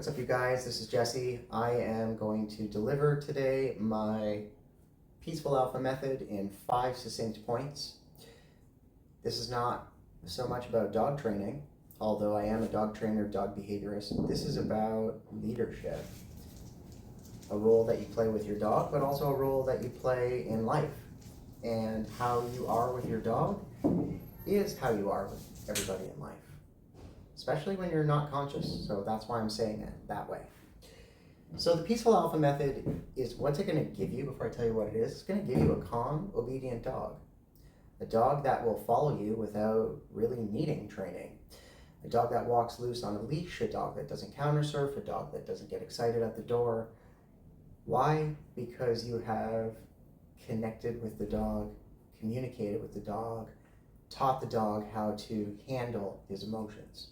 What's up, you guys? This is Jesse. I am going to deliver today my Peaceful Alpha method in 5 succinct points. This is not so much about dog training, although I am a dog trainer, dog behaviorist. This is about leadership, a role that you play with your dog, but also a role that you play in life. And how you are with your dog is how you are with everybody in life, especially when you're not conscious. So that's why I'm saying it that way. So the Peaceful Alpha method is, what's it going to give you before I tell you what it is? It's going to give you a calm, obedient dog. A dog that will follow you without really needing training. A dog that walks loose on a leash, a dog that doesn't counter-surf, a dog that doesn't get excited at the door. Why? Because you have connected with the dog, communicated with the dog, taught the dog how to handle his emotions.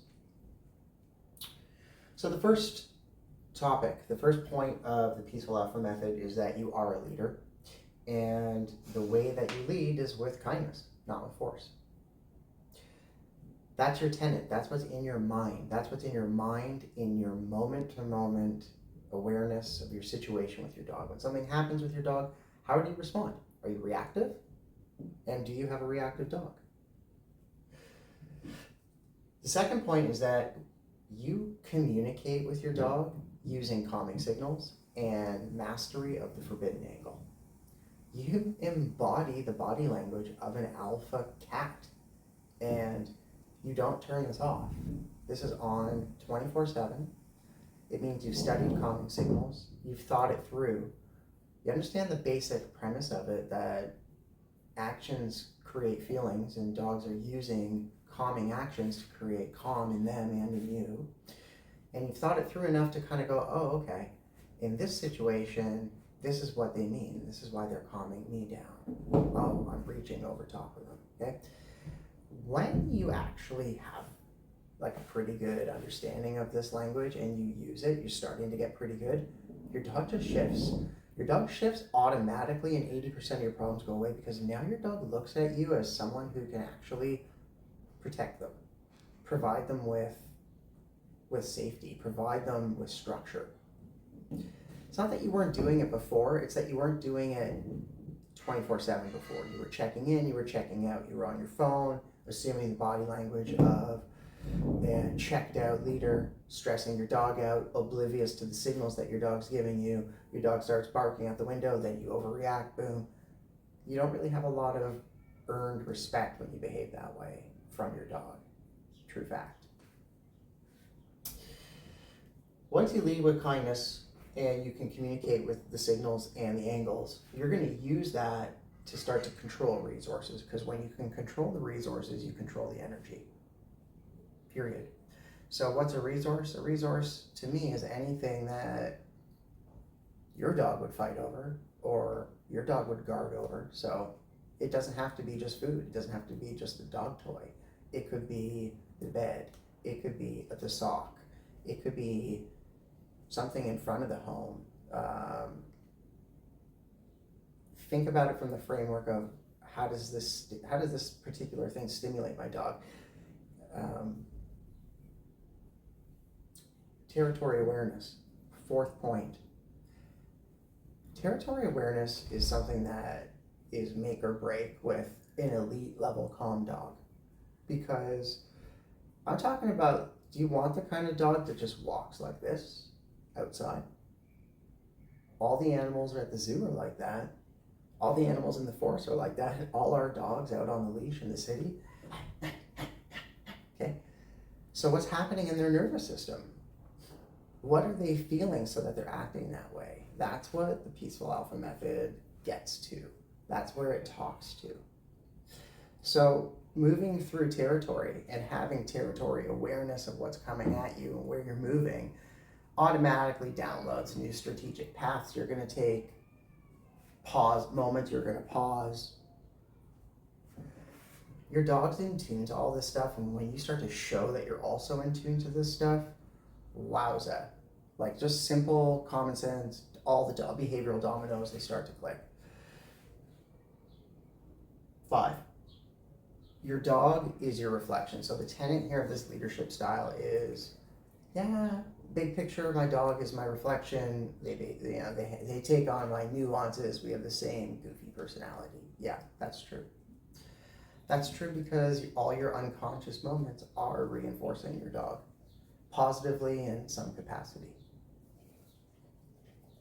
So the first topic, the first point of the Peaceful Alpha method is that you are a leader, and the way that you lead is with kindness, not with force. That's your tenet. That's what's in your mind. That's what's in your mind in your moment-to-moment awareness of your situation with your dog. When something happens with your dog, how do you respond? Are you reactive? And do you have a reactive dog? The second point is that you communicate with your dog using calming signals and mastery of the forbidden angle. You embody the body language of an alpha cat, and you don't turn this off. This is on 24/7. It means you've studied calming signals, you've thought it through. You understand the basic premise of it, that actions create feelings, and dogs are using calming actions to create calm in them and in you. And you've thought it through enough to kind of go, oh, okay, in this situation, this is what they mean. This is why they're calming me down. Oh, I'm reaching over top of them, okay? When you actually have like a pretty good understanding of this language and you use it, you're starting to get pretty good, your dog just shifts. Your dog shifts automatically, and 80% of your problems go away, because now your dog looks at you as someone who can actually protect them, provide them with safety, provide them with structure. It's not that you weren't doing it before, it's that you weren't doing it 24/7 before. You were checking in, you were checking out, you were on your phone, assuming the body language of a checked out leader, stressing your dog out, oblivious to the signals that your dog's giving you. Your dog starts barking out the window, then you overreact, boom. You don't really have a lot of earned respect when you behave that way from your dog. True fact. Once you lead with kindness and you can communicate with the signals and the angles, you're going to use that to start to control resources, because when you can control the resources, you control the energy. Period. So what's a resource? A resource to me is anything that your dog would fight over or your dog would guard over. So it doesn't have to be just food. It doesn't have to be just the dog toy. It could be the bed. It could be the sock. It could be something in front of the home. Think about it from the framework of how does this particular thing stimulate my dog? Territory awareness, fourth point. Territory awareness is something that is make or break with an elite level calm dog, because I'm talking about, do you want the kind of dog that just walks like this outside? All the animals at the zoo are like that. All the animals in the forest are like that. All our dogs out on the leash in the city. Okay, so what's happening in their nervous system? What are they feeling so that they're acting that way? That's what the Peaceful Alpha method gets to. That's where it talks to. So moving through territory and having territory awareness of what's coming at you and where you're moving automatically downloads new strategic paths you're going to take, moments you're going to pause. Your dog's in tune to all this stuff, and when you start to show that you're also in tune to this stuff, wowza. Like just simple common sense, all the behavioral dominoes, they start to click. 5, your dog is your reflection. So the tenet here of this leadership style is, yeah, big picture, my dog is my reflection. They take on my nuances. We have the same goofy personality. Yeah, that's true. That's true because all your unconscious moments are reinforcing your dog positively in some capacity.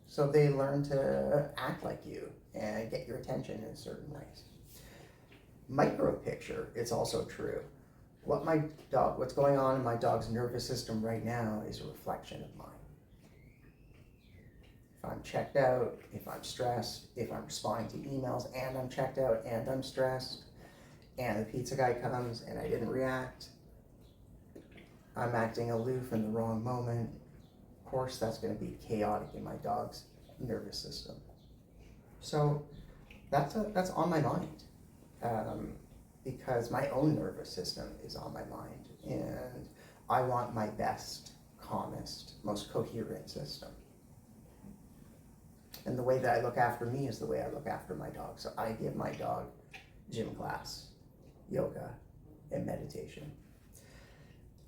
So they learn to act like you and get your attention in certain ways. Micro picture, it's also true. What's going on in my dog's nervous system right now is a reflection of mine. If I'm checked out, if I'm stressed, if I'm responding to emails and I'm checked out and I'm stressed, and the pizza guy comes and I didn't react, I'm acting aloof in the wrong moment, of course that's going to be chaotic in my dog's nervous system. So that's on my mind. Because my own nervous system is on my mind, and I want my best, calmest, most coherent system. And the way that I look after me is the way I look after my dog. So I give my dog gym class, yoga, and meditation.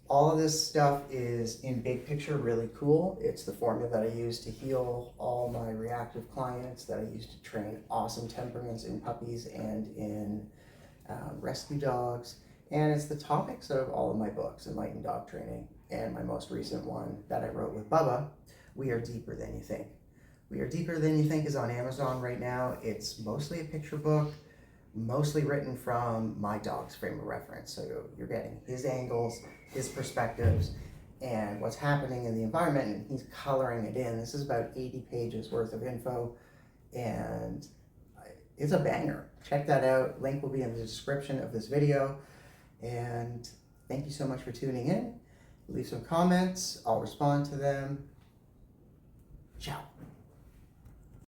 All of this stuff is, in big picture, really cool. It's the formula that I use to heal all my reactive clients, that I use to train awesome temperaments in puppies and in rescue dogs, and it's the topics of all of my books, Enlightened Dog Training, and my most recent one that I wrote with Bubba, We Are Deeper Than You Think. We Are Deeper Than You Think is on Amazon right now. It's mostly a picture book, mostly written from my dog's frame of reference, so you're getting his angles, his perspectives, and what's happening in the environment, and he's coloring it in. This is about 80 pages worth of info, and it's a banger. Check that out. Link will be in the description of this video. And thank you so much for tuning in. Leave some comments. I'll respond to them. Ciao.